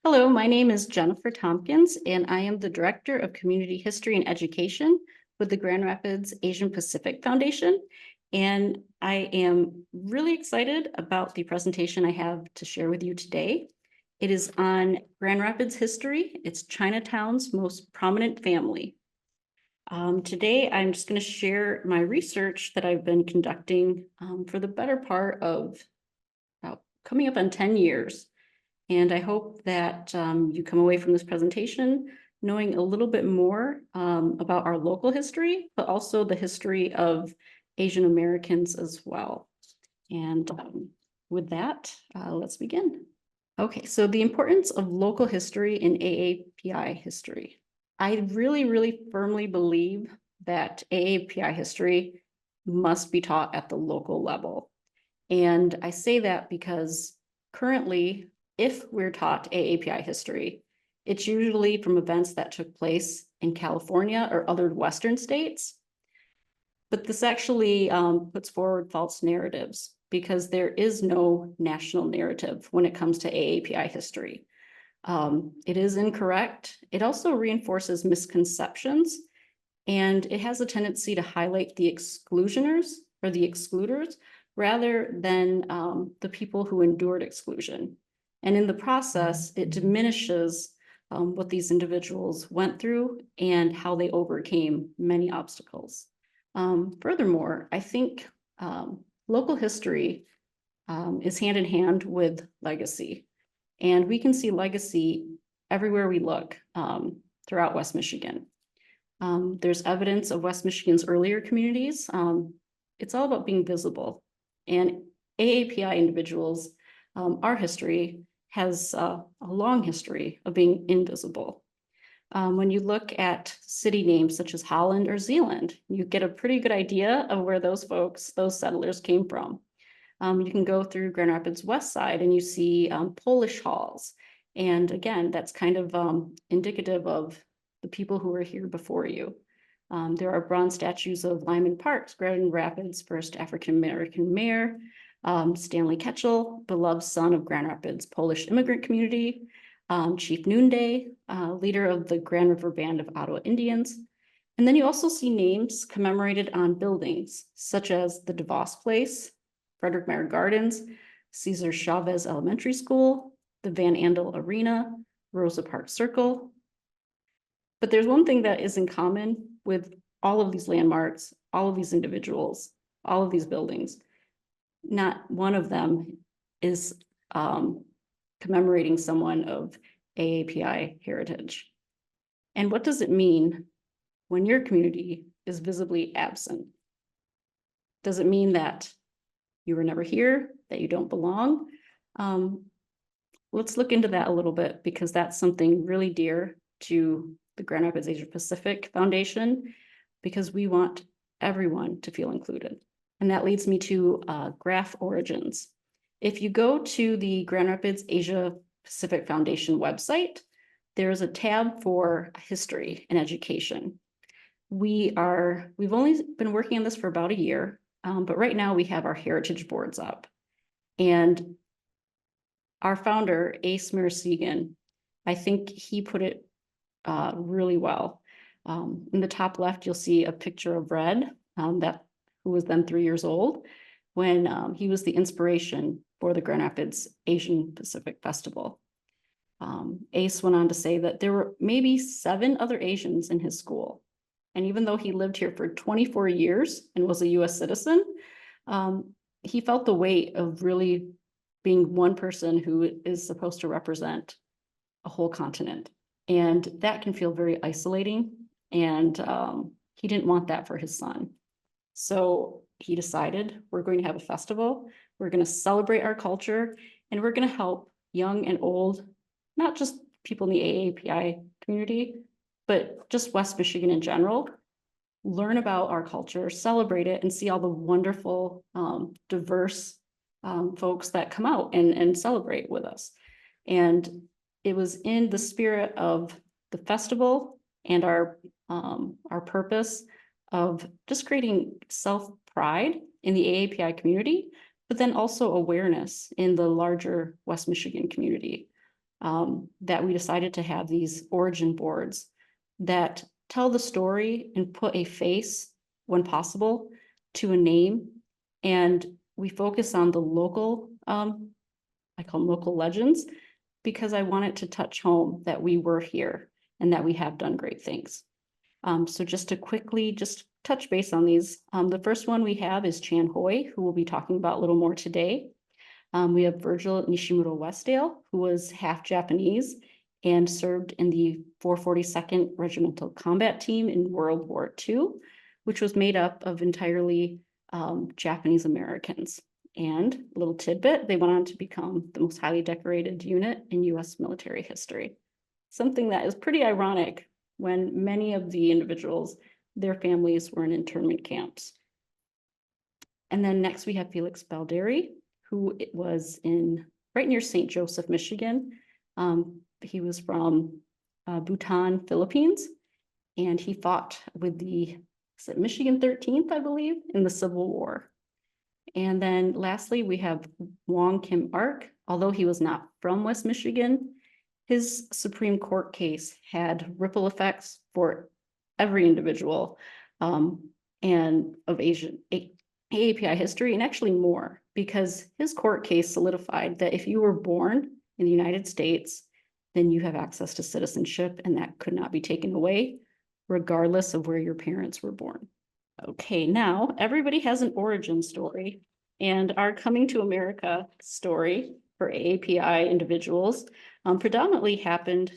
Hello, my name is Jennifer Tompkins, and I am the Director of Community History and Education with the Grand Rapids Asian Pacific Foundation. And I am really excited about the presentation I have to share with you today. It is on Grand Rapids history. It's Chinatown's most prominent family. Today, I'm just going to share my research that I've been conducting for the better part of coming up on 10 years. And I hope that you come away from this presentation knowing a little bit more about our local history, but also the history of Asian Americans as well. And with that, let's begin. Okay, so the importance of local history in AAPI history. I really firmly believe that AAPI history must be taught at the local level. And I say that because currently, if we're taught AAPI history, it's usually from events that took place in California or other Western states. But this actually puts forward false narratives because there is no national narrative when it comes to AAPI history. It is incorrect. It also reinforces misconceptions, and it has a tendency to highlight the exclusioners or the excluders rather than the people who endured exclusion. And in the process, it diminishes what these individuals went through and how they overcame many obstacles. Furthermore, I think local history is hand in hand with legacy. And we can see legacy everywhere we look throughout West Michigan. There's evidence of West Michigan's earlier communities. It's all about being visible. And AAPI individuals, our history has a long history of being invisible. When you look at city names such as Holland or Zeeland, you get a pretty good idea of where those folks, those settlers came from. You can go through Grand Rapids West Side and you see Polish halls. And again, that's kind of indicative of the people who were here before you. There are bronze statues of Lyman Parks, Grand Rapids' first African-American mayor, Stanley Ketchel, beloved son of Grand Rapids Polish immigrant community, Chief Noonday, leader of the Grand River Band of Ottawa Indians. And then you also see names commemorated on buildings, such as the DeVos Place, Frederick Meyer Gardens, Cesar Chavez Elementary School, the Van Andel Arena, Rosa Parks Circle. But there's one thing that is in common with all of these landmarks, all of these individuals, all of these buildings. Not one of them is commemorating someone of AAPI heritage. And what does it mean when your community is visibly absent? Does it mean that you were never here, that you don't belong? Let's look into that a little bit because that's something really dear to the Grand Rapids Asia Pacific Foundation, because we want everyone to feel included. And that leads me to graph origins. If you go to the Grand Rapids Asia Pacific Foundation website, there is a tab for history and education. We've only been working on this for about a year, but right now we have our heritage boards up. And our founder, Ace Mirasegan, I think he put it really well. In the top left, you'll see a picture of Red, who was then 3 years old, when he was the inspiration for the Grand Rapids Asian Pacific Festival. Ace went on to say that there were maybe 7 other Asians in his school. And even though he lived here for 24 years and was a US citizen, he felt the weight of really being one person who is supposed to represent a whole continent. And that can feel very isolating. And he didn't want that for his son. So he decided, we're going to have a festival, we're going to celebrate our culture, and we're going to help young and old, not just people in the AAPI community, but just West Michigan in general, learn about our culture, celebrate it, and see all the wonderful, diverse folks that come out and celebrate with us. And it was in the spirit of the festival and our purpose of just creating self-pride in the AAPI community, but then also awareness in the larger West Michigan community. that we decided to have these origin boards that tell the story and put a face, when possible, to a name. And we focus on the local, I call them local legends, because I want it to touch home that we were here and that we have done great things. So just to quickly just touch base on these, the first one we have is Chan Hoi, who we'll be talking about a little more today. We have Virgil Nishimuro Westdale, who was half Japanese and served in the 442nd Regimental Combat Team in World War II, which was made up of entirely Japanese Americans. And a little tidbit, they went on to become the most highly decorated unit in US military history. Something that is pretty ironic when many of the individuals, their families were in internment camps. And then next we have Felix Balderi, who was in right near St. Joseph, Michigan. He was from Bhutan, Philippines, and he fought with the Michigan 13th, I believe, in the Civil War. And then lastly, we have Wong Kim Ark. Although he was not from West Michigan, his Supreme Court case had ripple effects for every individual and of Asian AAPI history, and actually more, because his court case solidified that if you were born in the United States, then you have access to citizenship, and that could not be taken away, regardless of where your parents were born. Okay, now everybody has an origin story, and our coming to America story for AAPI individuals predominantly happened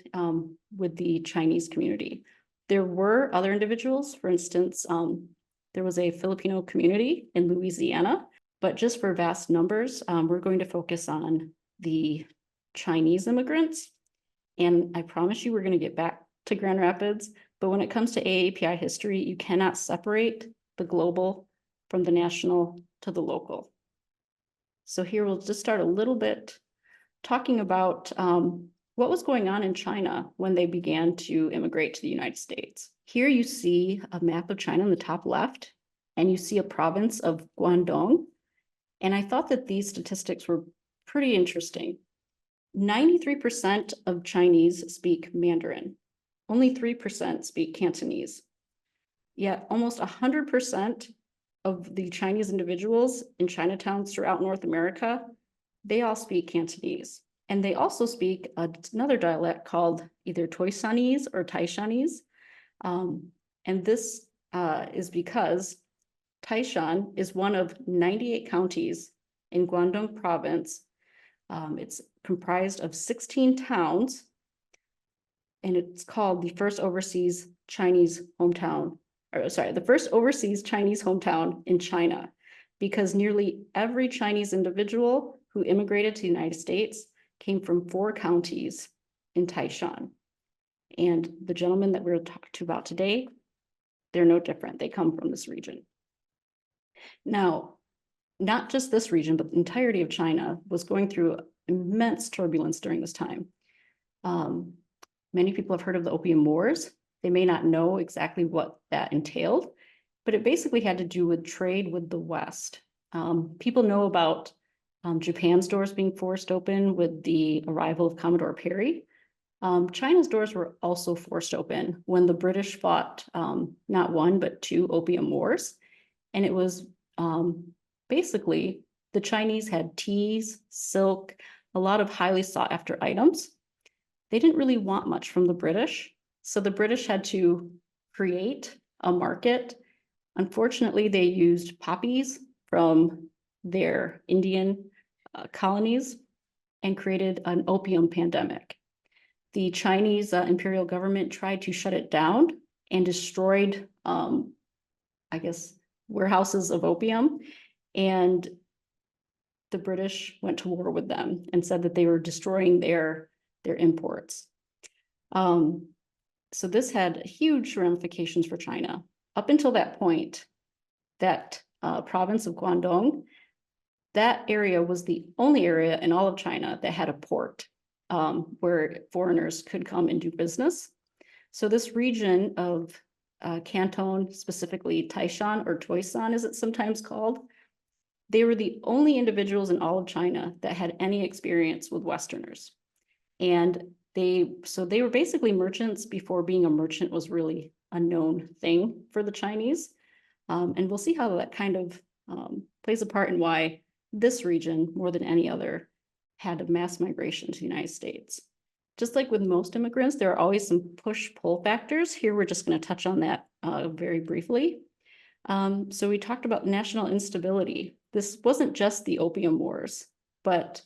with the Chinese community. There were other individuals, for instance, there was a Filipino community in Louisiana, but just for vast numbers, we're going to focus on the Chinese immigrants. And I promise you, we're going to get back to Grand Rapids. But when it comes to AAPI history, you cannot separate the global from the national to the local. So here we'll just start a little bit talking about what was going on in China when they began to immigrate to the United States. Here you see a map of China in the top left, and you see a province of Guangdong. And I thought that these statistics were pretty interesting. 93% of Chinese speak Mandarin. Only 3% speak Cantonese. Yet almost 100% of the Chinese individuals in Chinatowns throughout North America, they all speak Cantonese. And they also speak another dialect called either Toisanese or Taishanese. And this is because Taishan is one of 98 counties in Guangdong province. It's comprised of 16 towns, and it's called the first overseas Chinese hometown, the first overseas Chinese hometown in China, because nearly every Chinese individual who immigrated to the United States came from 4 counties in Taishan. And the gentleman that we're talking to about today, they're no different. They come from this region. Now, not just this region, but the entirety of China was going through immense turbulence during this time. Many people have heard of the Opium Wars. They may not know exactly what that entailed, but it basically had to do with trade with the West. People know about Japan's doors being forced open with the arrival of Commodore Perry. China's doors were also forced open when the British fought not 1, but 2 Opium Wars. And it was basically the Chinese had teas, silk, a lot of highly sought after items. They didn't really want much from the British. So the British had to create a market. Unfortunately, they used poppies from their Indian colonies and created an opium pandemic. The Chinese imperial government tried to shut it down and destroyed, warehouses of opium. And the British went to war with them and said that they were destroying their imports. So this had huge ramifications for China. Up until that point, that province of Guangdong, that area was the only area in all of China that had a port where foreigners could come and do business. So this region of Canton, specifically Taishan or Toisan as it's sometimes called, they were the only individuals in all of China that had any experience with Westerners. And they were basically merchants before being a merchant was really a known thing for the Chinese. And we'll see how that kind of plays a part in why this region, more than any other, had a mass migration to the United States. Just like with most immigrants, there are always some push-pull factors. Here, we're just going to touch on that very briefly. So we talked about national instability. This wasn't just the Opium Wars, but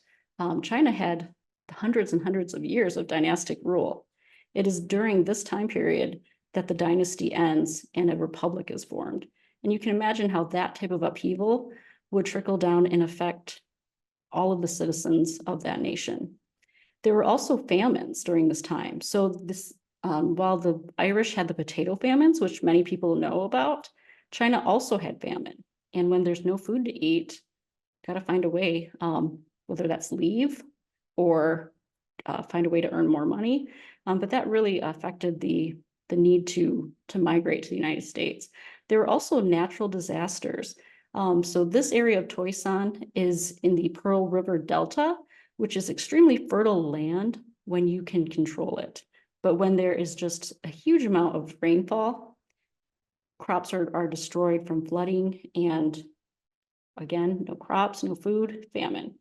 China had hundreds and hundreds of years of dynastic rule. It is during this time period that the dynasty ends and a republic is formed. And you can imagine how that type of upheaval would trickle down and affect all of the citizens of that nation. There were also famines during this time. So this, while the Irish had the potato famines, which many people know about, China also had famine. And when there's no food to eat, got to find a way, whether that's leave or find a way to earn more money. But that really affected the need to migrate to the United States. There were also natural disasters. So this area of Toisan is in the Pearl River Delta, which is extremely fertile land when you can control it. But when there is just a huge amount of rainfall, crops are destroyed from flooding, and again, no crops, no food, famine.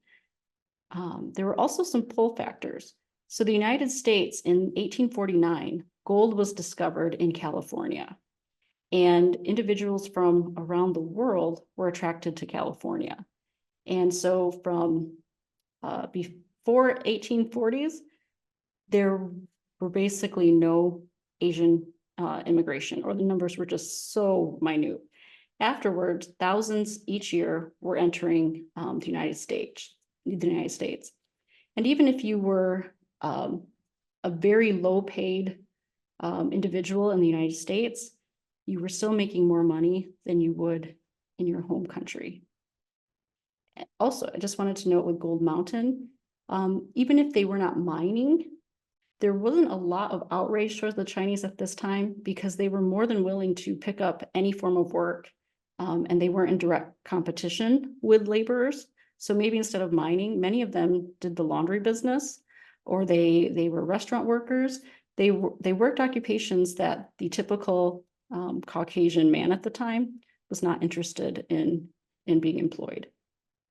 There were also some pull factors. So the United States in 1849, gold was discovered in California, and individuals from around the world were attracted to California. And so from before 1840s, there were basically no Asian immigration, or the numbers were just so minute. Afterwards, thousands each year were entering the United States. And even if you were a very low paid individual in the United States, you were still making more money than you would in your home country. Also, I just wanted to note with Gold Mountain, even if they were not mining, there wasn't a lot of outrage towards the Chinese at this time because they were more than willing to pick up any form of work, and they weren't in direct competition with laborers. So maybe instead of mining, many of them did the laundry business, or they were restaurant workers. They worked occupations that the typical Caucasian man at the time was not interested in being employed.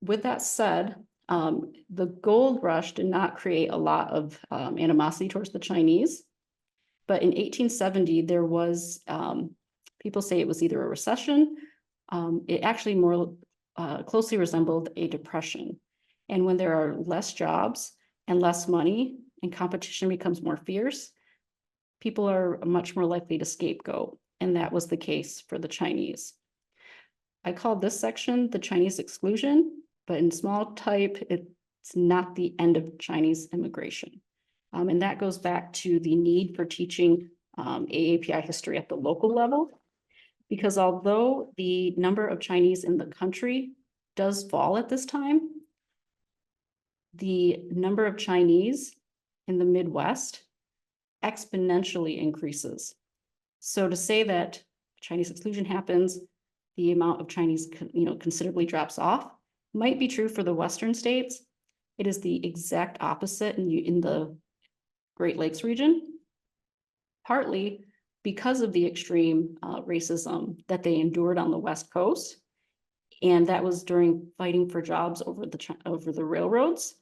With that said, the gold rush did not create a lot of animosity towards the Chinese. But in 1870, there was, people say it was either a recession. It actually more closely resembled a depression. And when there are less jobs and less money and competition becomes more fierce, people are much more likely to scapegoat. And that was the case for the Chinese. I call this section the Chinese exclusion, but in small type, it's not the end of Chinese immigration. And that goes back to the need for teaching AAPI history at the local level, because although the number of Chinese in the country does fall at this time, the number of Chinese in the Midwest exponentially increases. So to say that Chinese exclusion happens, the amount of Chinese, considerably drops off, might be true for the Western states. It is the exact opposite in the Great Lakes region, partly because of the extreme racism that they endured on the West Coast. And that was during fighting for jobs over the railroads.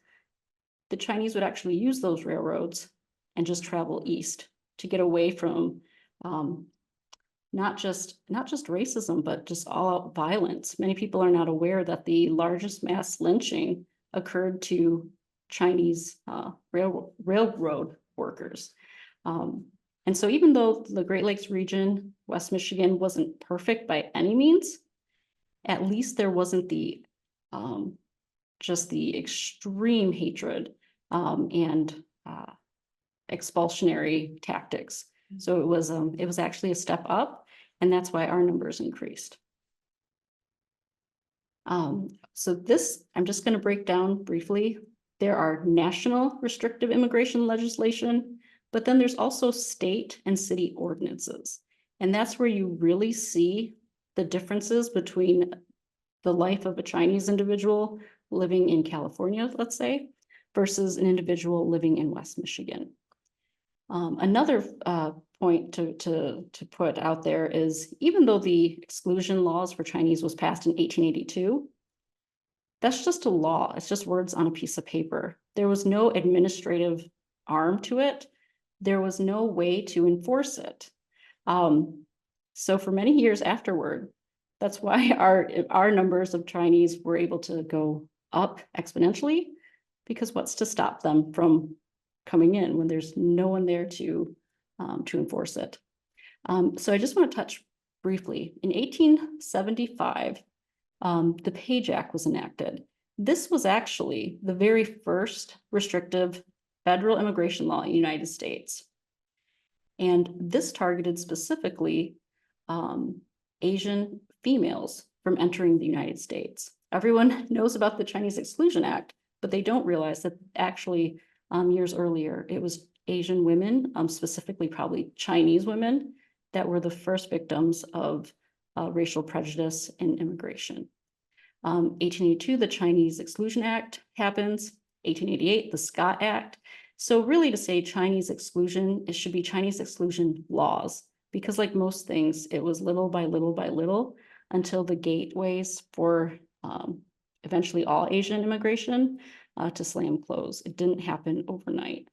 The Chinese would actually use those railroads and just travel east to get away from not just racism, but just all out violence. Many people are not aware that the largest mass lynching occurred to Chinese railroad workers. And so even though the Great Lakes region, West Michigan, wasn't perfect by any means, at least there wasn't the just the extreme hatred and expulsionary tactics. So it was actually a step up, and that's why our numbers increased. So this, I'm just going to break down briefly. There are national restrictive immigration legislation, but then there's also state and city ordinances. And that's where you really see the differences between the life of a Chinese individual living in California, let's say, versus an individual living in West Michigan. Another point to put out there is, even though the exclusion laws for Chinese was passed in 1882, that's just a law. It's just words on a piece of paper. There was no administrative arm to it. There was no way to enforce it. So for many years afterward, that's why our numbers of Chinese were able to go up exponentially, because what's to stop them from coming in when there's no one there to enforce it? So I just want to touch briefly. In 1875, the Page Act was enacted. This was actually the very first restrictive federal immigration law in the United States. And this targeted specifically Asian females from entering the United States. Everyone knows about the Chinese Exclusion Act, but they don't realize that actually years earlier, it was Asian women, specifically probably Chinese women, that were the first victims of racial prejudice and immigration. 1882, the Chinese Exclusion Act happens. 1888, the Scott Act. So really, to say Chinese exclusion, it should be Chinese exclusion laws, because like most things, it was little by little by little until the gateways for eventually all Asian immigration to slam close. It didn't happen overnight.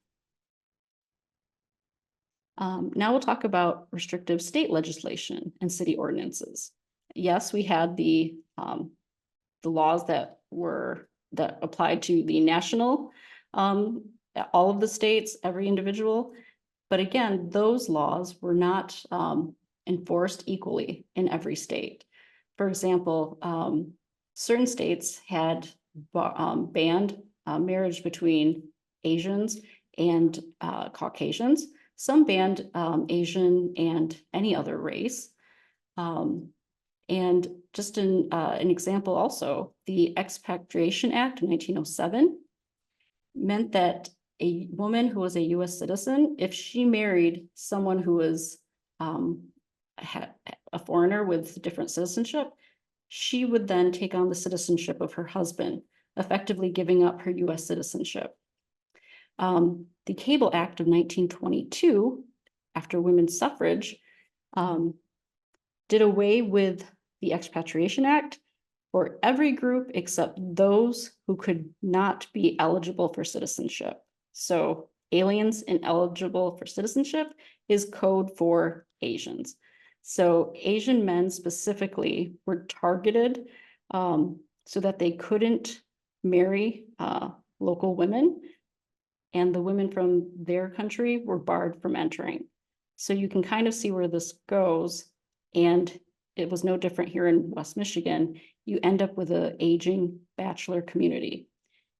Now we'll talk about restrictive state legislation and city ordinances. Yes, we had the laws that applied to the national, all of the states, every individual. But again, those laws were not enforced equally in every state. For example, certain states had banned marriage between Asians and Caucasians. Some banned Asian and any other race. And just an example also, the Expatriation Act of 1907 meant that a woman who was a US citizen, if she married someone who was a foreigner with different citizenship, she would then take on the citizenship of her husband, effectively giving up her US citizenship. The Cable Act of 1922, after women's suffrage, did away with the Expatriation Act for every group except those who could not be eligible for citizenship. So aliens ineligible for citizenship is code for Asians. So Asian men specifically were targeted so that they couldn't marry local women, and the women from their country were barred from entering. So you can kind of see where this goes, and it was no different here in West Michigan. You end up with an aging bachelor community.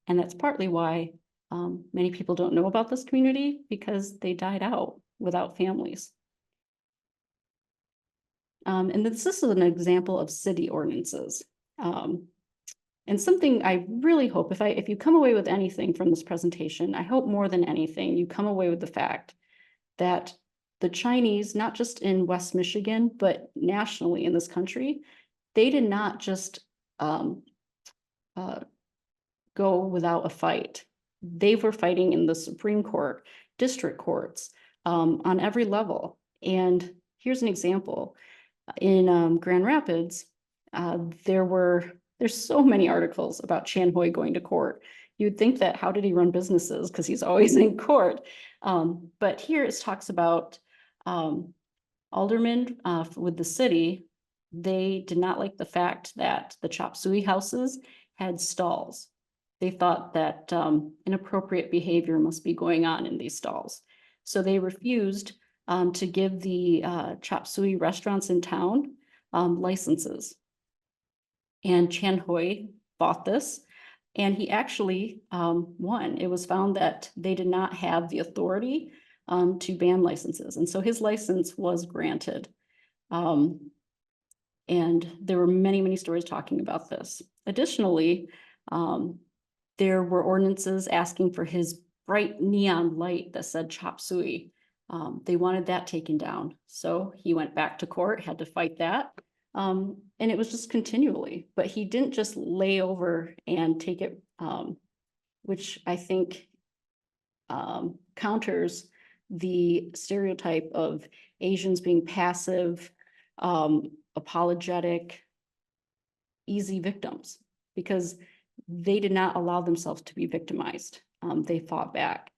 And that's partly why many people don't know about this community, because they died out without families. And this is an example of city ordinances. And something I really hope, if you come away with anything from this presentation, I hope more than anything, you come away with the fact that the Chinese, not just in West Michigan, but nationally in this country, they did not just go without a fight. They were fighting in the Supreme Court, district courts, on every level. And here's an example. In Grand Rapids, there's so many articles about Chan Hoi going to court. You'd think that how did he run businesses? Because he's always in court. But here it talks about aldermen with the city. They did not like the fact that the chop suey houses had stalls. They thought that inappropriate behavior must be going on in these stalls. So they refused to give the chop suey restaurants in town licenses. And Chan Hoi bought this, and he actually won. It was found that they did not have the authority to ban licenses. And so his license was granted. And there were many, many stories talking about this. Additionally, there were ordinances asking for his bright neon light that said chop suey. They wanted that taken down. So he went back to court, had to fight that. And it was just continually, but he didn't just lay over and take it, which I think counters the stereotype of Asians being passive, apologetic, easy victims, because they did not allow themselves to be victimized. They fought back.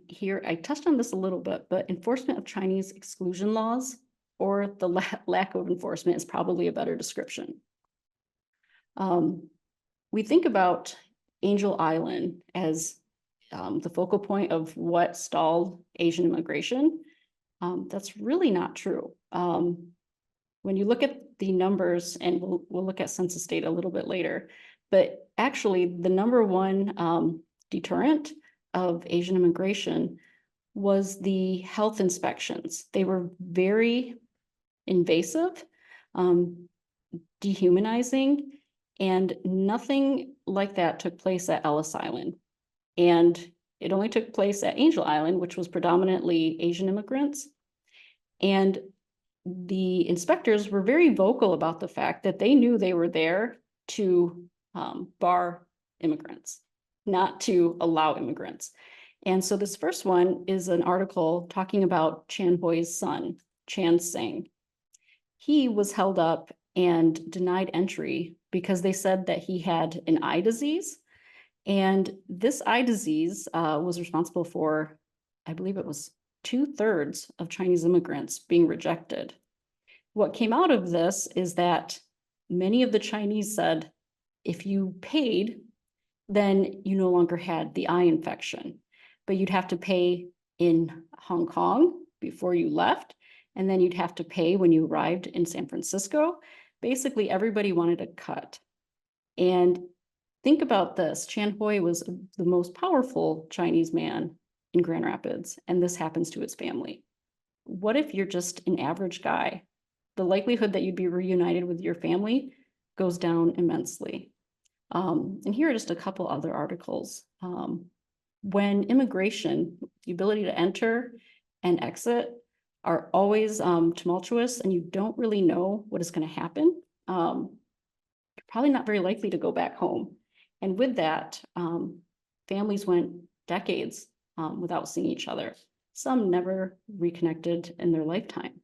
Here, I touched on this a little bit, but enforcement of Chinese exclusion laws, or the lack of enforcement, is probably a better description. We think about Angel Island as the focal point of what stalled Asian immigration. That's really not true. When you look at the numbers, and we'll look at census data a little bit later, but actually the number one deterrent of Asian immigration was the health inspections. They were very invasive, dehumanizing, and nothing like that took place at Ellis Island. And it only took place at Angel Island, which was predominantly Asian immigrants. And the inspectors were very vocal about the fact that they knew they were there to bar immigrants, not to allow immigrants. And so this first one is an article talking about Chan Hoi's son, Chan Sing. He was held up and denied entry because they said that he had an eye disease. And this eye disease was responsible for, I believe it was 2/3 of Chinese immigrants being rejected. What came out of this is that many of the Chinese said, if you paid, then you no longer had the eye infection, but you'd have to pay in Hong Kong before you left, and then you'd have to pay when you arrived in San Francisco. Basically, everybody wanted a cut. And think about this. Chan Hoi was the most powerful Chinese man in Grand Rapids, and this happens to his family. What if you're just an average guy? The likelihood that you'd be reunited with your family goes down immensely. And here are just a couple other articles. When immigration, the ability to enter and exit, are always tumultuous, and you don't really know what is going to happen, you're probably not very likely to go back home. And with that, families went decades without seeing each other. Some never reconnected in their lifetime.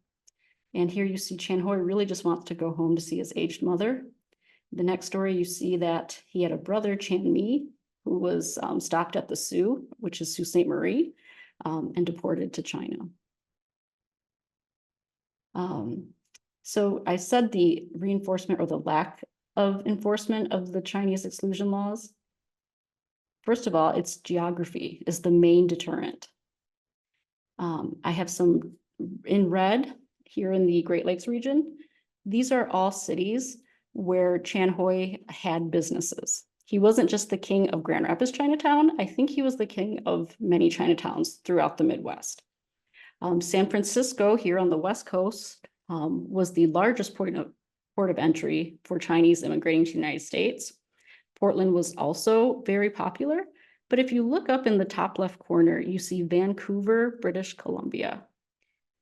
And here you see Chan Hoi really just wants to go home to see his aged mother. The next story, you see that he had a brother, Chan Mi, who was stopped at the Sault, which is Sault Ste. Marie, and deported to China. So I said the reinforcement or the lack of enforcement of the Chinese exclusion laws. First of all, its geography is the main deterrent. I have some in red here in the Great Lakes region. These are all cities where Chan Hoi had businesses. He wasn't just the king of Grand Rapids Chinatown. I think he was the king of many Chinatowns throughout the Midwest. San Francisco, here on the West Coast, was the largest port of entry for Chinese immigrating to the United States. Portland was also very popular, but if you look up in the top left corner, you see Vancouver, British Columbia.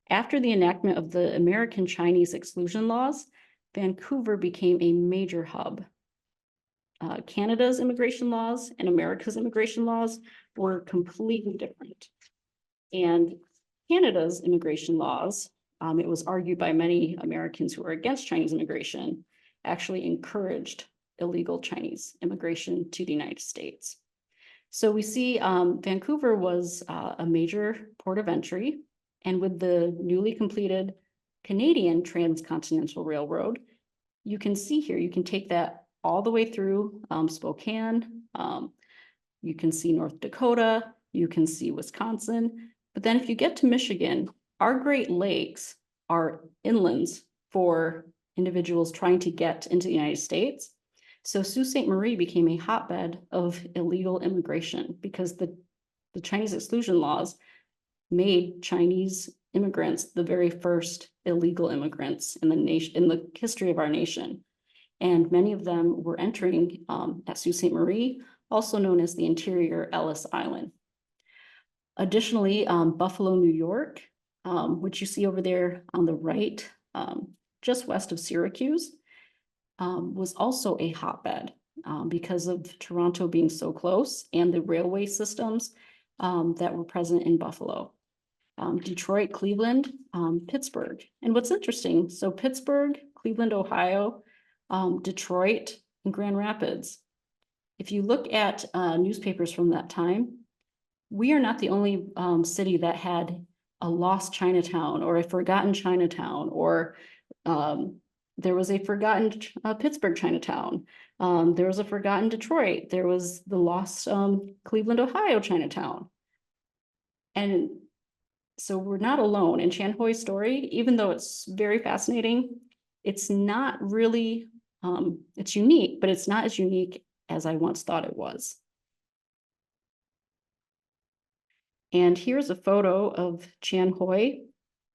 After the enactment of the American Chinese exclusion laws, Vancouver became a major hub. Canada's immigration laws and America's immigration laws were completely different. And Canada's immigration laws, it was argued by many Americans who were against Chinese immigration, actually encouraged illegal Chinese immigration to the United States. So we see Vancouver was a major port of entry, and with the newly completed Canadian Transcontinental Railroad, you can see here, you can take that all the way through Spokane. You can see North Dakota, you can see Wisconsin. But then if you get to Michigan, our Great Lakes are inlands for individuals trying to get into the United States. So Sault Ste. Marie became a hotbed of illegal immigration because the Chinese exclusion laws made Chinese immigrants the very first illegal immigrants in the nation, in the history of our nation. And many of them were entering at Sault Ste. Marie, also known as the interior Ellis Island. Additionally, Buffalo, New York, which you see over there on the right, just west of Syracuse, was also a hotbed because of Toronto being so close and the railway systems that were present in Buffalo. Detroit, Cleveland, Pittsburgh. And what's interesting, so Pittsburgh, Cleveland, Ohio, Detroit, and Grand Rapids. If you look at newspapers from that time, we are not the only city that had a lost Chinatown or a forgotten Chinatown, or there was a forgotten Pittsburgh Chinatown. There was a forgotten Detroit. There was the lost Cleveland, Ohio Chinatown. And so we're not alone. And Chan Hoi's story, even though it's very fascinating, it's not really, it's unique, but it's not as unique as I once thought it was. And here's a photo of Chan Hoi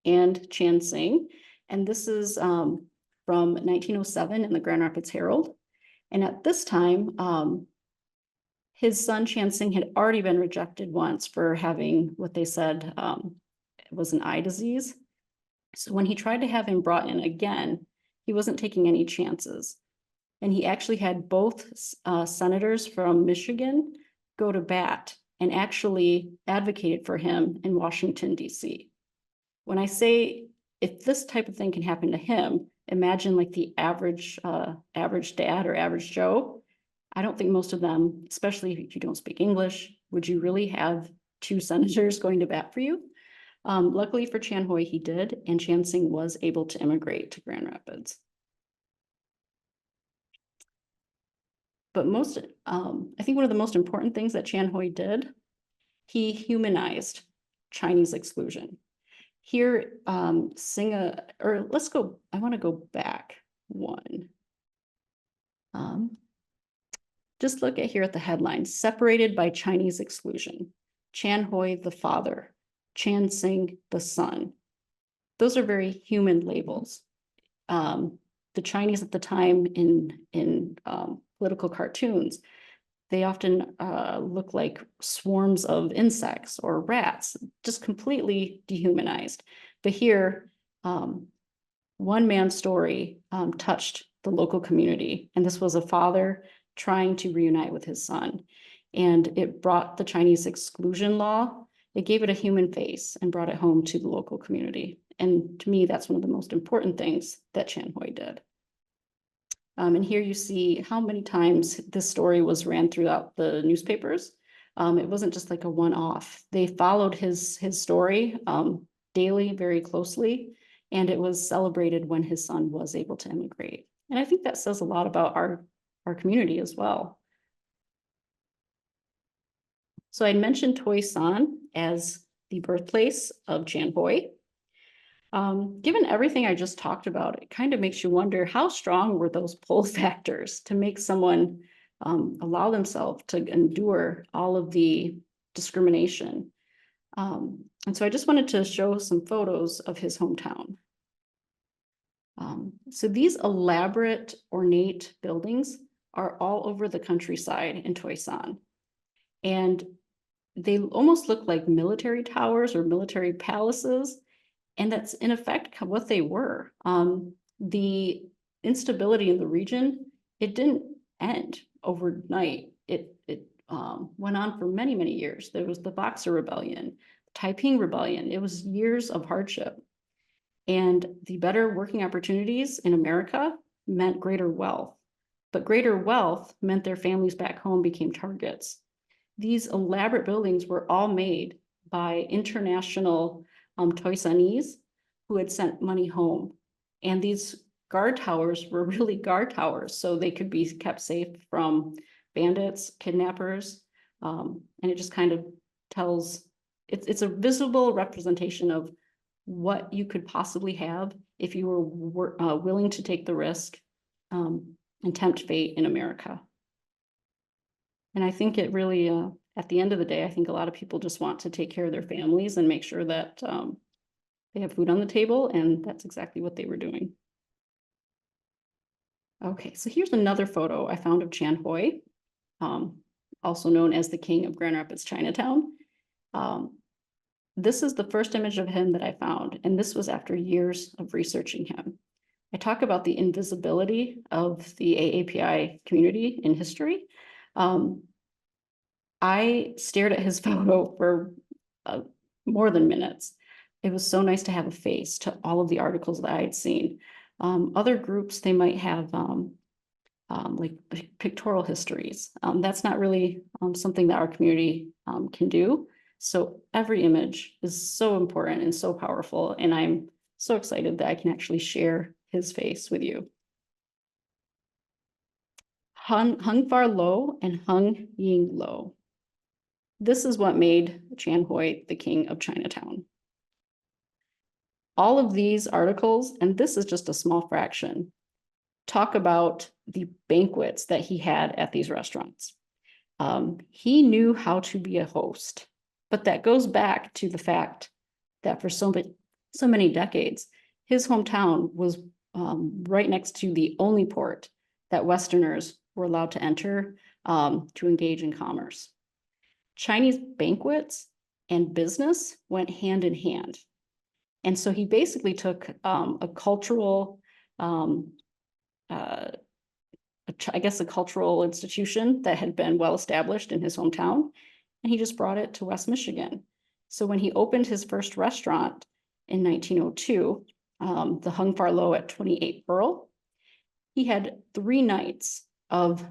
and Chan Sing. And this is from 1907 in the Grand Rapids Herald. And at this time, his son Chan Sing had already been rejected once for having what they said was an eye disease. So when he tried to have him brought in again, he wasn't taking any chances. And he actually had both senators from Michigan go to bat and actually advocated for him in Washington, D.C. When I say if this type of thing can happen to him, imagine like the average dad or average Joe. I don't think most of them, especially if you don't speak English, would you really have two senators going to bat for you? Luckily for Chan Hoi, he did, and Chan Sing was able to immigrate to Grand Rapids. But I think one of the most important things that Chan Hoi did, he humanized Chinese exclusion. Here, I want to go back one. Just look at here at the headline, separated by Chinese exclusion. Chan Hoi, the father, Chan Sing, the son. Those are very human labels. The Chinese at the time in political cartoons, they often look like swarms of insects or rats, just completely dehumanized. But here, one man's story touched the local community, and this was a father trying to reunite with his son. And it brought the Chinese exclusion law, it gave it a human face and brought it home to the local community. And to me, that's one of the most important things that Chan Hoi did. And here you see how many times this story was ran throughout the newspapers. It wasn't just like a one-off. They followed his story daily, very closely, and it was celebrated when his son was able to immigrate. And I think that says a lot about our community as well. So I mentioned Toi San as the birthplace of Chan Hoi. Given everything I just talked about, it kind of makes you wonder how strong were those pull factors to make someone allow themselves to endure all of the discrimination. And so I just wanted to show some photos of his hometown. So these elaborate, ornate buildings are all over the countryside in Toi San. And they almost look like military towers or military palaces. And that's in effect what they were. The instability in the region, it didn't end overnight. It went on for many, many years. There was the Boxer Rebellion, Taiping Rebellion. It was years of hardship. And the better working opportunities in America meant greater wealth. But greater wealth meant their families back home became targets. These elaborate buildings were all made by international Toisanese who had sent money home. And these guard towers were really guard towers, so they could be kept safe from bandits, kidnappers. And it just kind of tells, it's a visible representation of what you could possibly have if you were willing to take the risk and tempt fate in America. And I think it really, at the end of the day, I think a lot of people just want to take care of their families and make sure that they have food on the table, and that's exactly what they were doing. Okay, so here's another photo I found of Chan Hoi, also known as the King of Grand Rapids, Chinatown. This is the first image of him that I found, and this was after years of researching him. I talk about the invisibility of the AAPI community in history. I stared at his photo for more than minutes. It was so nice to have a face to all of the articles that I had seen. Other groups, they might have like pictorial histories. That's not really something that our community can do. So every image is so important and so powerful. And I'm so excited that I can actually share his face with you. Hung Far Lo and Hung Ying Lo. This is what made Chan Hui the king of Chinatown. All of these articles, and this is just a small fraction, talk about the banquets that he had at these restaurants. He knew how to be a host, but that goes back to the fact that for so many decades, his hometown was right next to the only port that Westerners were allowed to enter to engage in commerce. Chinese banquets and business went hand in hand. And so he basically took a cultural, I guess a cultural institution that had been well established in his hometown, and he just brought it to West Michigan. So when he opened his first restaurant in 1902, the Hung Far Lo at 28 Pearl, he had 3 nights of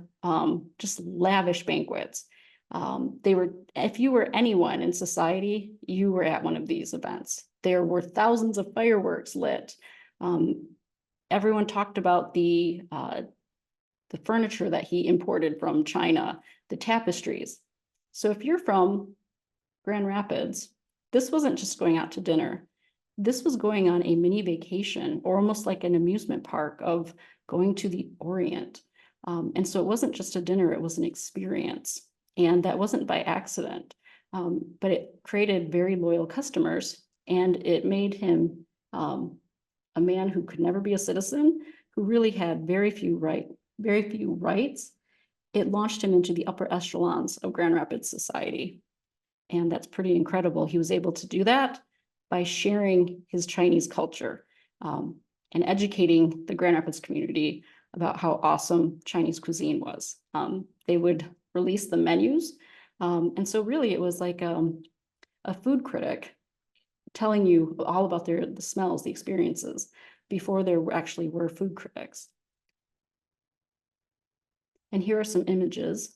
just lavish banquets. If you were anyone in society, you were at one of these events. There were thousands of fireworks lit. Everyone talked about the furniture that he imported from China, the tapestries. So if you're from Grand Rapids, this wasn't just going out to dinner. This was going on a mini vacation, or almost like an amusement park of going to the Orient. And so it wasn't just a dinner, it was an experience. And that wasn't by accident, but it created very loyal customers, and it made him a man who could never be a citizen, who really had very few rights. It launched him into the upper echelons of Grand Rapids society. And that's pretty incredible. He was able to do that by sharing his Chinese culture and educating the Grand Rapids community about how awesome Chinese cuisine was. They would release the menus. And so really it was like a food critic telling you all about the smells, the experiences, before there actually were food critics. And here are some images.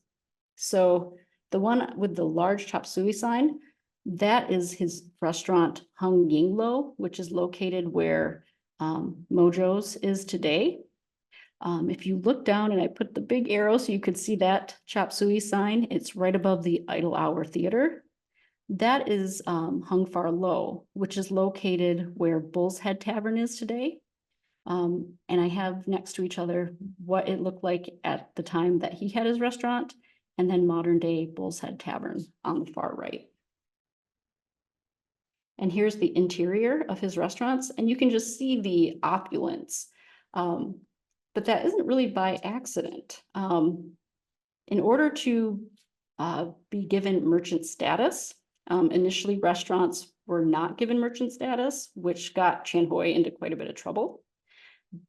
So the one with the large chop suey sign, that is his restaurant Hung Ying Lo, which is located where Mojo's is today. If you look down, and I put the big arrow so you could see that chop suey sign, it's right above the Idle Hour Theater. That is Hung Far Lo, which is located where Bull's Head Tavern is today. And I have next to each other what it looked like at the time that he had his restaurant, and then modern day Bull's Head Tavern on the far right. And here's the interior of his restaurants, and you can just see the opulence. But that isn't really by accident. In order to be given merchant status, initially restaurants were not given merchant status, which got Chan Hui into quite a bit of trouble.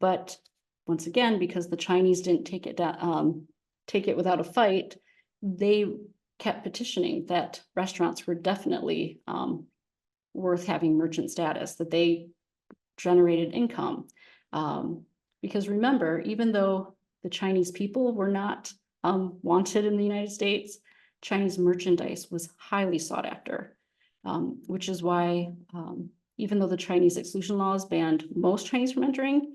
But once again, because the Chinese didn't take it without a fight, they kept petitioning that restaurants were definitely worth having merchant status, that they generated income. Because remember, even though the Chinese people were not wanted in the United States, Chinese merchandise was highly sought after, which is why even though the Chinese exclusion laws banned most Chinese from entering,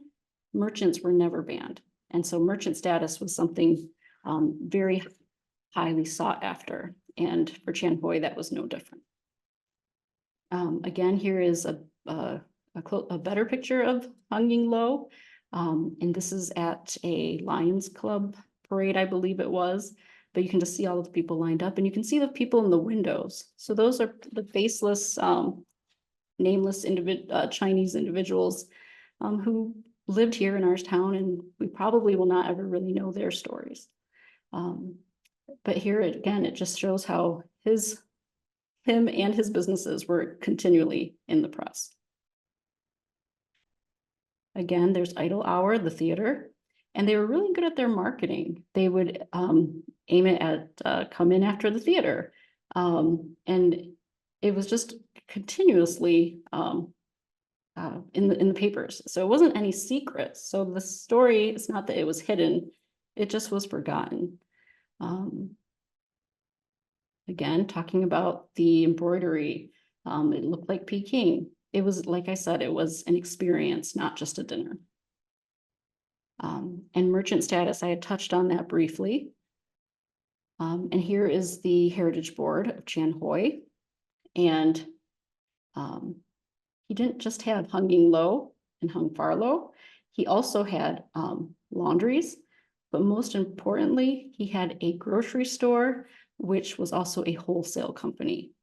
merchants were never banned. And so merchant status was something very highly sought after. And for Chan Hui, that was no different. Again, here is a better picture of Hung Ying Lo. And this is at a Lions Club parade, I believe it was. But you can just see all of the people lined up, and you can see the people in the windows. So those are the faceless, nameless Chinese individuals who lived here in our town, and we probably will not ever really know their stories. But here again, it just shows how him and his businesses were continually in the press. Again, there's Idle Hour, the theater, and they were really good at their marketing. They would aim it at come in after the theater. And it was just continuously in the papers. So it wasn't any secret. So the story, it's not that it was hidden, it just was forgotten. Again, talking about the embroidery, it looked like Peking. It was, like I said, it was an experience, not just a dinner. And merchant status, I had touched on that briefly. And here is the Heritage Board of Chan Hoi. And he didn't just have hanging low and hung far low. He also had laundries, but most importantly, he had a grocery store, which was also a wholesale company.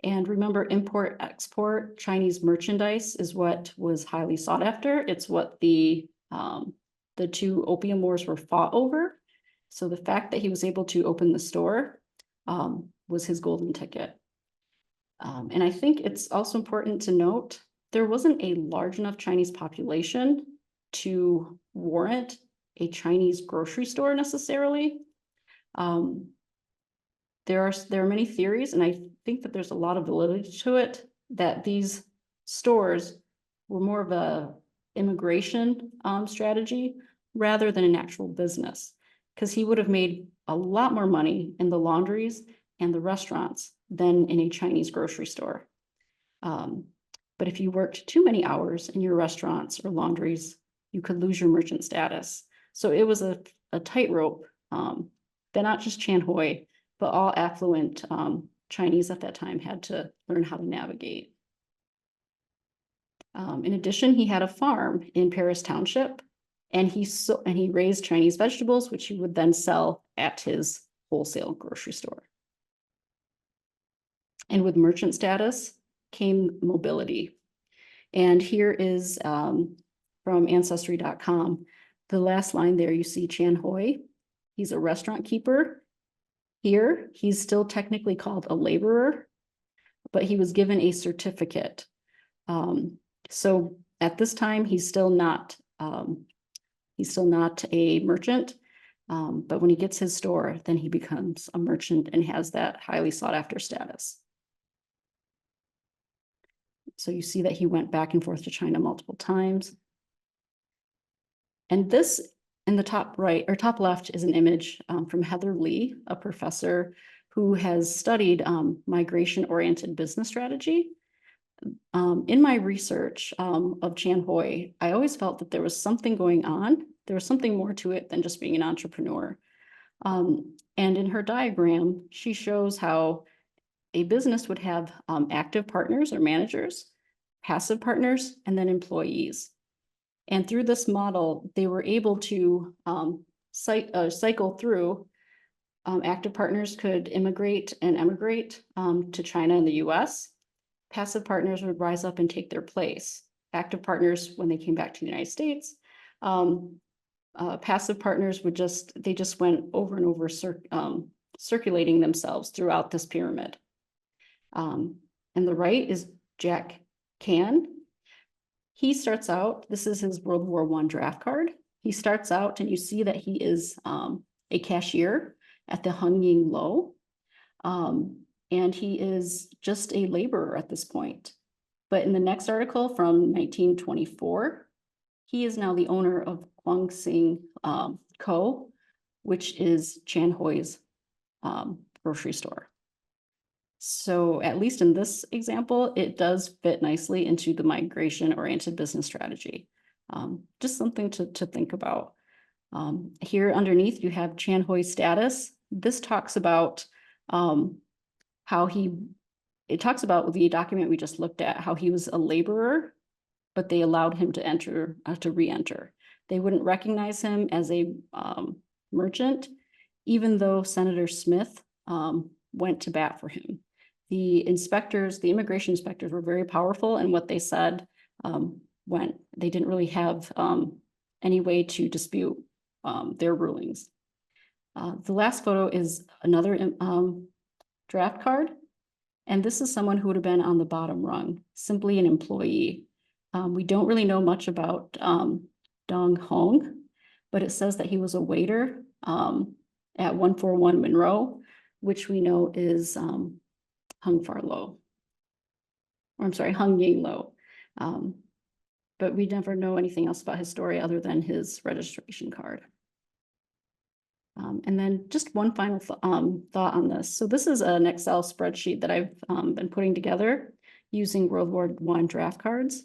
And remember, import, export, Chinese merchandise is what was highly sought after. It's what the two opium wars were fought over. So the fact that he was able to open the store was his golden ticket. And I think it's also important to note, there wasn't a large enough Chinese population to warrant a Chinese grocery store necessarily. There are many theories, and I think that there's a lot of validity to it, that these stores were more of a immigration strategy rather than an actual business, because he would have made a lot more money in the laundries and the restaurants than in a Chinese grocery store. But if you worked too many hours in your restaurants or laundries, you could lose your merchant status. So it was a tightrope that not just Chan Hoi, but all affluent Chinese at that time had to learn how to navigate. In addition, he had a farm in Paris Township, and he raised Chinese vegetables, which he would then sell at his wholesale grocery store. And with merchant status came mobility. And here is from Ancestry.com. The last line there, you see Chan Hoi. He's a restaurant keeper. Here, he's still technically called a laborer, but he was given a certificate. So at this time, he's still not a merchant. But when he gets his store, then he becomes a merchant and has that highly sought after status. So you see that he went back and forth to China multiple times. And this in the top right or top left is an image from Heather Lee, a professor who has studied migration-oriented business strategy. In my research of Chan Hoi, I always felt that there was something going on. There was something more to it than just being an entrepreneur. And in her diagram, she shows how a business would have active partners or managers, passive partners, and then employees. And through this model, they were able to cycle through. Active partners could immigrate and emigrate to China and the US. Passive partners would rise up and take their place. Active partners, when they came back to the United States, passive partners they just went over and over circulating themselves throughout this pyramid. And the right is Jack Can. He starts out, this is his World War I draft card. He starts out and you see that he is a cashier at the Hanging Low. And he is just a laborer at this point. But in the next article from 1924, he is now the owner of Guangxing Co., which is Chan Hoi's grocery store. So at least in this example, it does fit nicely into the migration-oriented business strategy. Just something to think about. Here underneath, you have Chan Hoi's status. This talks about it talks about the document we just looked at, how he was a laborer, but they allowed him to re-enter. They wouldn't recognize him as a merchant, even though Senator Smith went to bat for him. The immigration inspectors were very powerful, and what they said when they didn't really have any way to dispute their rulings. The last photo is another draft card, and this is someone who would have been on the bottom rung, simply an employee. We don't really know much about Dong Hong, but it says that he was a waiter at 141 Monroe, which we know is Hung Far Lo. Or I'm sorry, Hung Ying Lo. But we never know anything else about his story other than his registration card. And then just one final thought on this. So this is an Excel spreadsheet that I've been putting together using World War I draft cards.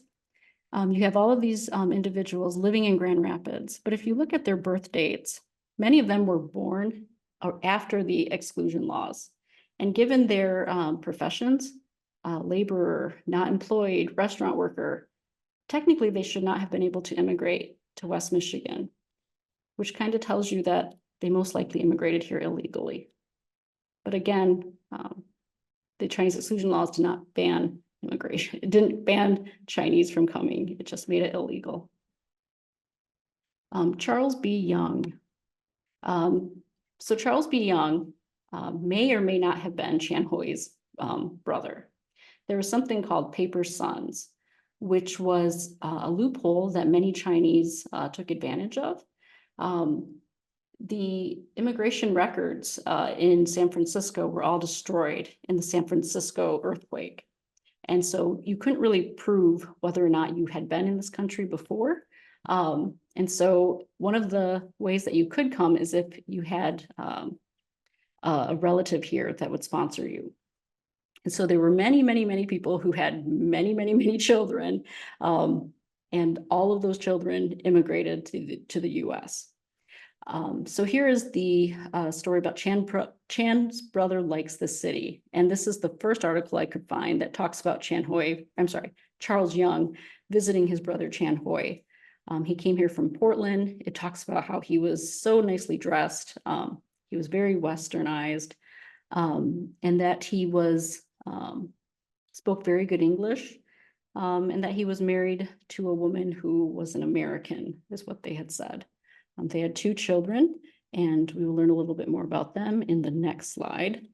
You have all of these individuals living in Grand Rapids, but if you look at their birth dates, many of them were born after the exclusion laws. And given their professions, laborer, not employed, restaurant worker, technically they should not have been able to immigrate to West Michigan, which kind of tells you that they most likely immigrated here illegally. But again, the Chinese exclusion laws did not ban immigration. It didn't ban Chinese from coming. It just made it illegal. Charles B. Young. So Charles B. Young may or may not have been Chan Hoi's brother. There was something called paper sons, which was a loophole that many Chinese took advantage of. The immigration records in San Francisco were all destroyed in the San Francisco earthquake. And so you couldn't really prove whether or not you had been in this country before. And so one of the ways that you could come is if you had a relative here that would sponsor you. And so there were many, many, many people who had many, many, many children. And all of those children immigrated to the US. So here is the story about Chan's brother likes the city. And this is the first article I could find that talks about Charles Young visiting his brother Chan Hoi. He came here from Portland. It talks about how he was so nicely dressed. He was very westernized, and that he was spoke very good English, and that he was married to a woman who was an American, is what they had said. They had 2 children, and we will learn a little bit more about them in the next slide.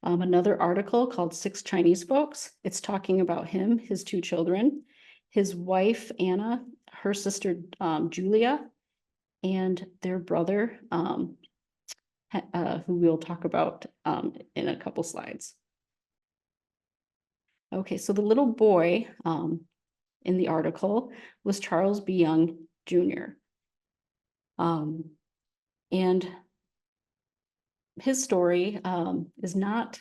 Another article called 6 Chinese Folks. It's talking about him, his 2 children, his wife, Anna, her sister, Julia, and their brother, who we'll talk about in a couple slides. Okay, so the little boy in the article was Charles B. Young, Jr. And his story is not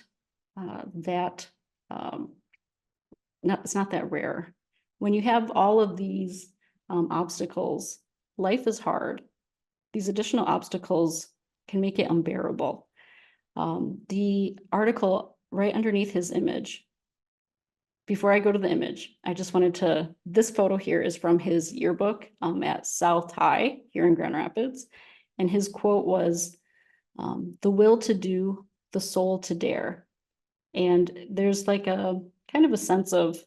it's not that rare. When you have all of these obstacles, life is hard. These additional obstacles can make it unbearable. The article right underneath his image, before I go to the image, I just wanted to, this photo here is from his yearbook at South High here in Grand Rapids. And his quote was, "The will to do, the soul to dare." And there's like a kind of a sense of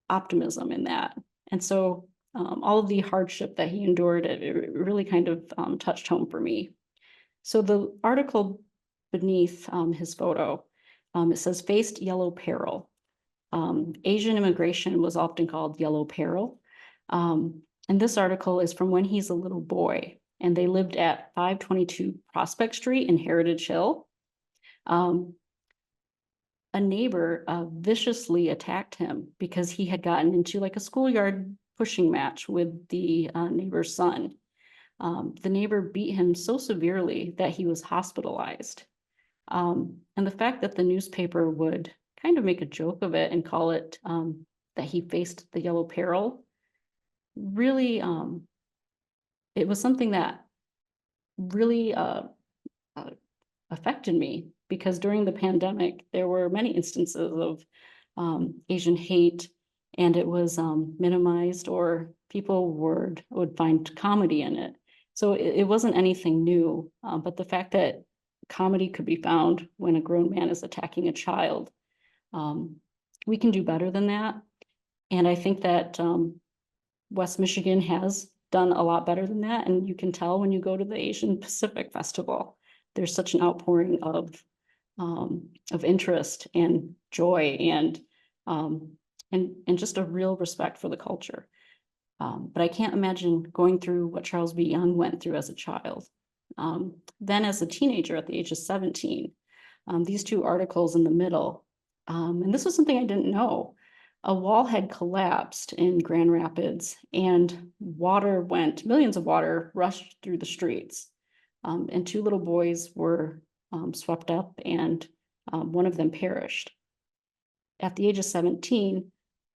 optimism in that. And so all of the hardship that he endured, it really kind of touched home for me. So the article beneath his photo, it says, "Faced yellow peril." Asian immigration was often called yellow peril. And this article is from when he's a little boy, and they lived at 522 Prospect Street in Heritage Hill. A neighbor viciously attacked him because he had gotten into like a schoolyard pushing match with the neighbor's son. The neighbor beat him so severely that he was hospitalized. And the fact that the newspaper would kind of make a joke of it and call it that he faced the yellow peril, really, it was something that really affected me, because during the pandemic, there were many instances of Asian hate, and it was minimized, or people would find comedy in it. So it wasn't anything new, but the fact that comedy could be found when a grown man is attacking a child, we can do better than that. And I think that West Michigan has done a lot better than that. And you can tell when you go to the Asian Pacific Festival, there's such an outpouring of interest and joy and and just a real respect for the culture. But I can't imagine going through what Charles B. Young went through as a child. Then as a teenager at the age of 17, these two articles in the middle, and this was something I didn't know. A wall had collapsed in Grand Rapids and millions of water rushed through the streets. And two little boys were swept up and one of them perished. At the age of 17,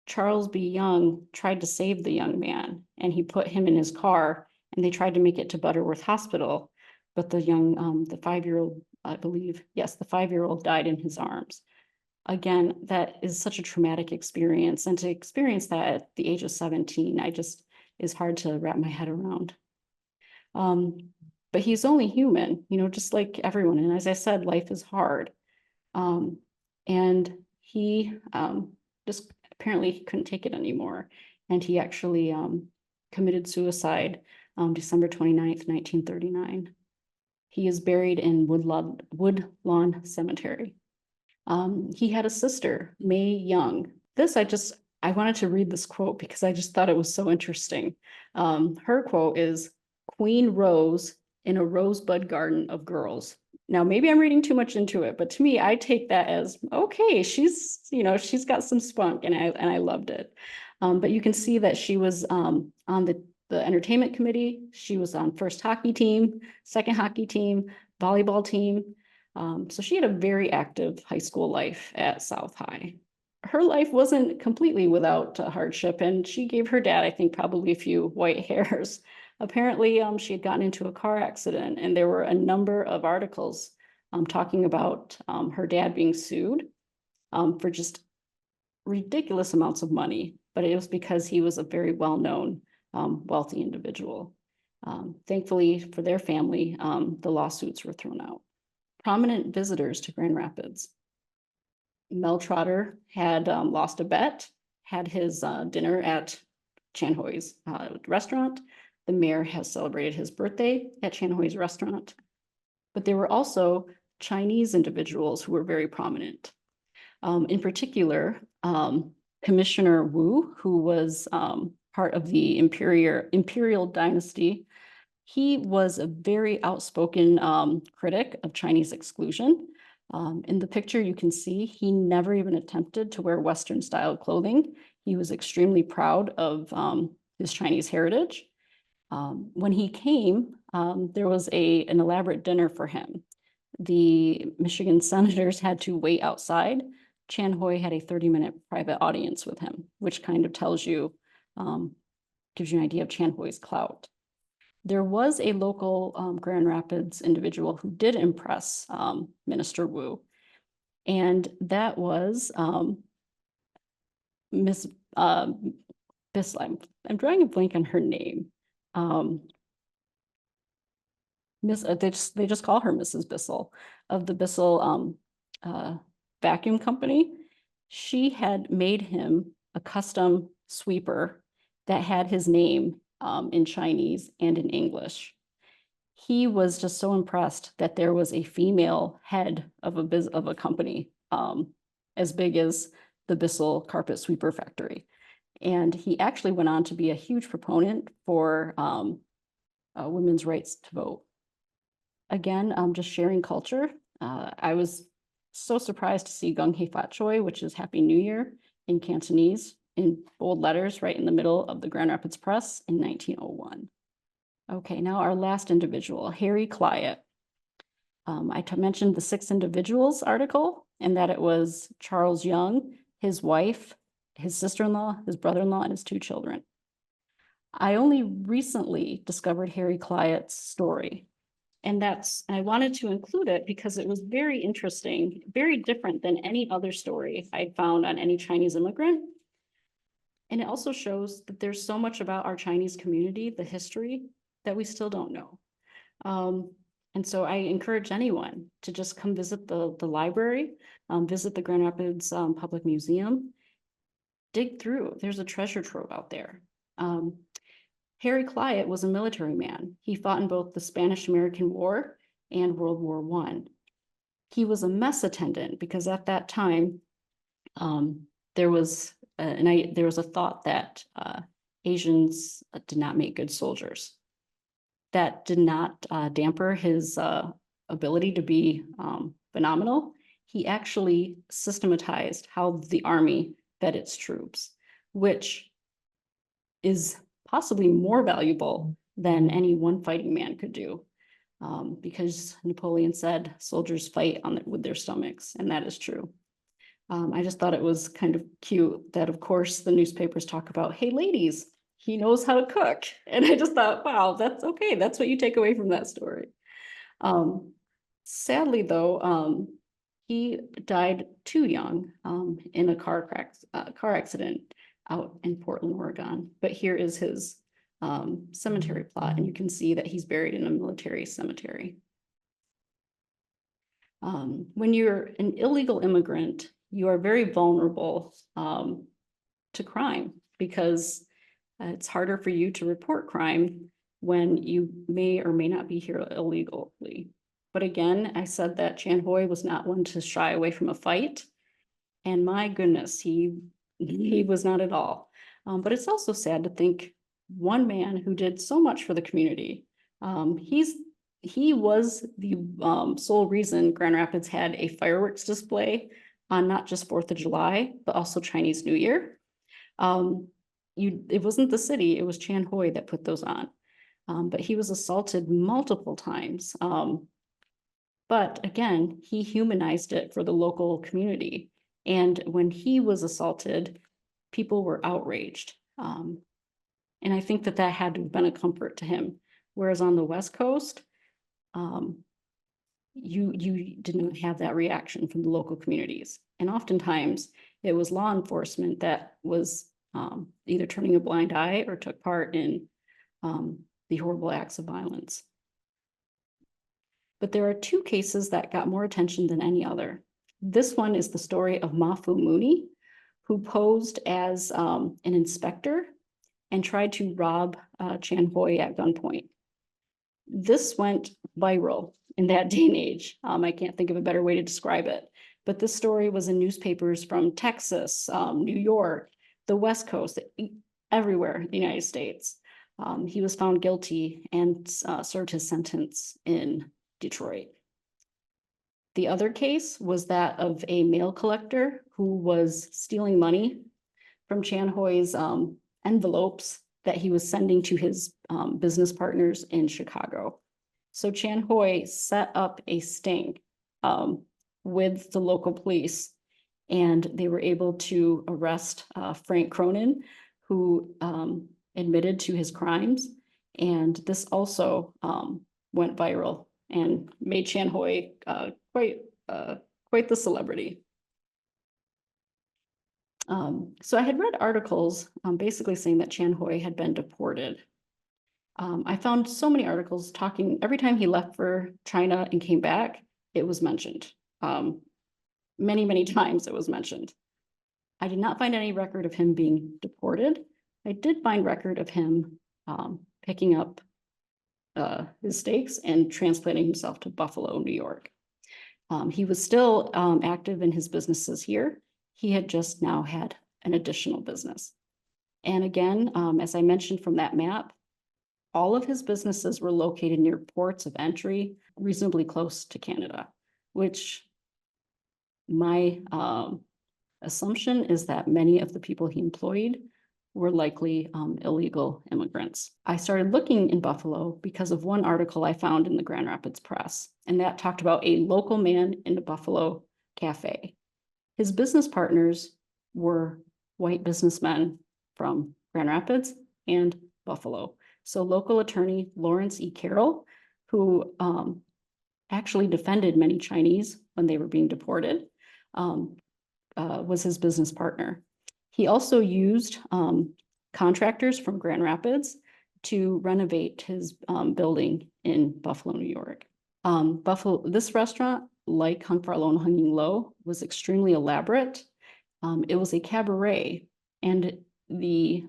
Charles B. Young tried to save the young man, and he put him in his car, and they tried to make it to Butterworth Hospital, but the 5-year-old, I believe, yes, the 5-year-old died in his arms. Again, that is such a traumatic experience, and to experience that at the age of 17, is hard to wrap my head around. But he's only human, just like everyone, and as I said, life is hard. And he just apparently he couldn't take it anymore. And he actually committed suicide December 29th, 1939. He is buried in Woodlawn Cemetery. He had a sister, Mae Young. I wanted to read this quote because I just thought it was so interesting. Her quote is, "Queen Rose in a rosebud garden of girls." Now, maybe I'm reading too much into it, but to me, I take that as, okay, she's got some spunk, and I loved it. But you can see that she was on the entertainment committee. She was on first hockey team, second hockey team, volleyball team. So she had a very active high school life at South High. Her life wasn't completely without hardship, and she gave her dad, I think, probably a few white hairs. Apparently, she had gotten into a car accident, and there were a number of articles talking about her dad being sued for just ridiculous amounts of money, but it was because he was a very well-known, wealthy individual. Thankfully for their family, the lawsuits were thrown out. Prominent visitors to Grand Rapids. Mel Trotter had lost a bet, had his dinner at Chan Hoi's restaurant. The mayor has celebrated his birthday at Chan Hoi's restaurant. But there were also Chinese individuals who were very prominent. In particular, Commissioner Wu, who was part of the imperial dynasty. He was a very outspoken critic of Chinese exclusion. In the picture, you can see he never even attempted to wear Western style clothing. He was extremely proud of his Chinese heritage. When he came, there was an elaborate dinner for him. The Michigan senators had to wait outside. Chan Hoi had a 30-minute private audience with him, which kind of tells you, gives you an idea of Chan Hoi's clout. There was a local Grand Rapids individual who did impress Minister Wu, and that was Miss Bissell. I'm drawing a blank on her name. They just call her Mrs. Bissell of the Bissell vacuum company. She had made him a custom sweeper that had his name in Chinese and in English. He was just so impressed that there was a female head of a company as big as the Bissell carpet sweeper factory. And he actually went on to be a huge proponent for women's rights to vote. Again, just sharing culture. I was so surprised to see Gung Hei Fat Choi, which is Happy New Year, in Cantonese in bold letters right in the middle of the Grand Rapids Press in 1901. Okay, now our last individual, Harry Clyatt. I mentioned the 6 individuals article, and that it was Charles Young, his wife, his sister-in-law, his brother-in-law, and his 2 children. I only recently discovered Harry Clyatt's story. And I wanted to include it because it was very interesting, very different than any other story I'd found on any Chinese immigrant. And it also shows that there's so much about our Chinese community, the history, that we still don't know. And so I encourage anyone to just come visit the library, visit the Grand Rapids Public Museum, dig through. There's a treasure trove out there. Harry Clyatt was a military man. He fought in both the Spanish-American War and World War I. He was a mess attendant because at that time, there was there was a thought that Asians did not make good soldiers. That did not damper his ability to be phenomenal. He actually systematized how the army fed its troops, which is possibly more valuable than any one fighting man could do. Because Napoleon said soldiers fight with their stomachs, and that is true. I just thought it was kind of cute that, of course, the newspapers talk about, hey, ladies, he knows how to cook. And I just thought, wow, that's okay. That's what you take away from that story. Sadly, though, he died too young in a car accident out in Portland, Oregon. But here is his cemetery plot, and you can see that he's buried in a military cemetery. When you're an illegal immigrant, you are very vulnerable to crime because it's harder for you to report crime when you may or may not be here illegally. But again, I said that Chan Hoi was not one to shy away from a fight. And my goodness, he was not at all. But it's also sad to think one man who did so much for the community. He was the sole reason Grand Rapids had a fireworks display on not just 4th of July, but also Chinese New Year. It wasn't the city, it was Chan Hoi that put those on. But he was assaulted multiple times. But again, he humanized it for the local community. And when he was assaulted, people were outraged. And I think that had to have been a comfort to him. Whereas on the West Coast, you did not have that reaction from the local communities. And oftentimes it was law enforcement that was either turning a blind eye or took part in the horrible acts of violence. But there are two cases that got more attention than any other. This one is the story of Mafu Mooney, who posed as an inspector and tried to rob Chan Hoi at gunpoint. This went viral in that day and age. I can't think of a better way to describe it. But this story was in newspapers from Texas, New York, the West Coast, everywhere in the United States. He was found guilty and served his sentence in Detroit. The other case was that of a mail collector who was stealing money from Chan Hoi's envelopes that he was sending to his business partners in Chicago. So Chan Hoi set up a sting with the local police, and they were able to arrest Frank Cronin, who admitted to his crimes. And this also went viral and made Chan Hoi quite the celebrity. So I had read articles basically saying that Chan Hoi had been deported. I found so many articles talking, every time he left for China and came back, it was mentioned. Many, many times it was mentioned. I did not find any record of him being deported. I did find record of him picking up his stakes and transplanting himself to Buffalo, New York. He was still active in his businesses here. He had just now had an additional business. And again, as I mentioned from that map, all of his businesses were located near ports of entry, reasonably close to Canada, which my assumption is that many of the people he employed were likely illegal immigrants. I started looking in Buffalo because of one article I found in the Grand Rapids Press, and that talked about a local man in a Buffalo cafe. His business partners were white businessmen from Grand Rapids and Buffalo. So local attorney Lawrence E. Carroll, who actually defended many Chinese when they were being deported, was his business partner. He also used contractors from Grand Rapids to renovate his building in Buffalo, New York. This restaurant, like Hung Far Lone Hunging Low, was extremely elaborate. It was a cabaret, and the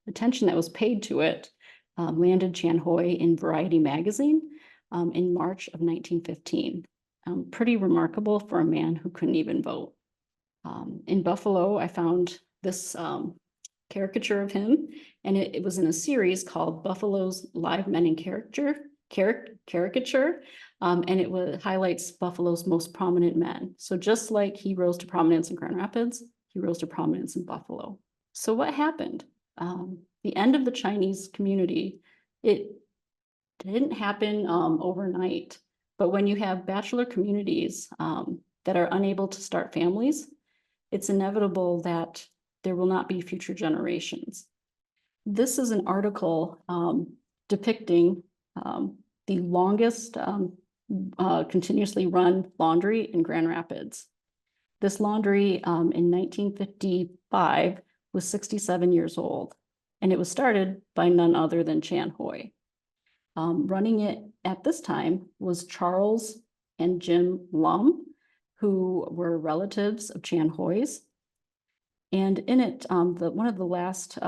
attention that was paid to it landed Chan Hoi in Variety magazine in March of 1915. Pretty remarkable for a man who couldn't even vote. In Buffalo, I found this caricature of him, and it was in a series called Buffalo's Live Men in Caricature, and it highlights Buffalo's most prominent men. So just like he rose to prominence in Grand Rapids, he rose to prominence in Buffalo. So what happened? The end of the Chinese community, it didn't happen overnight, but when you have bachelor communities that are unable to start families, it's inevitable that there will not be future generations. This is an article depicting the longest continuously run laundry in Grand Rapids. This laundry in 1955 was 67 years old, and it was started by none other than Chan Hoy. Running it at this time was Charles and Jim Lum, who were relatives of Chan Hoy's. And in it, one of the last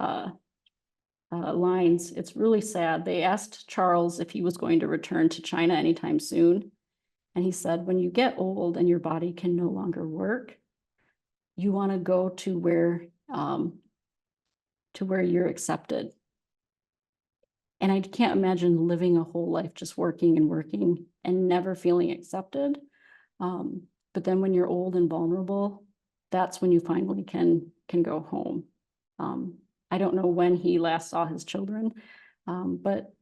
lines, it's really sad. They asked Charles if he was going to return to China anytime soon. And he said, when you get old and your body can no longer work, you want to go to where you're accepted. And I can't imagine living a whole life just working and working and never feeling accepted. But then when you're old and vulnerable, that's when you finally can go home. I don't know when he last saw his children, but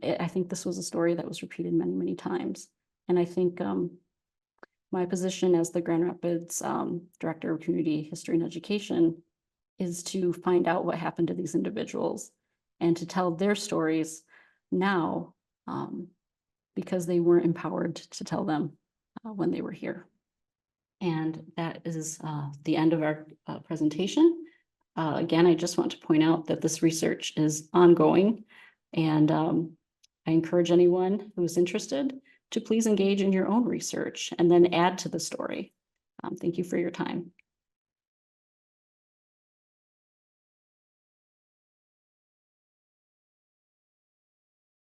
I think this was a story that was repeated many, many times. And I think my position as the Grand Rapids Director of Community History and Education is to find out what happened to these individuals and to tell their stories now because they weren't empowered to tell them when they were here. And that is the end of our presentation. Again, I just want to point out that this research is ongoing, and I encourage anyone who is interested to please engage in your own research and then add to the story. Thank you for your time.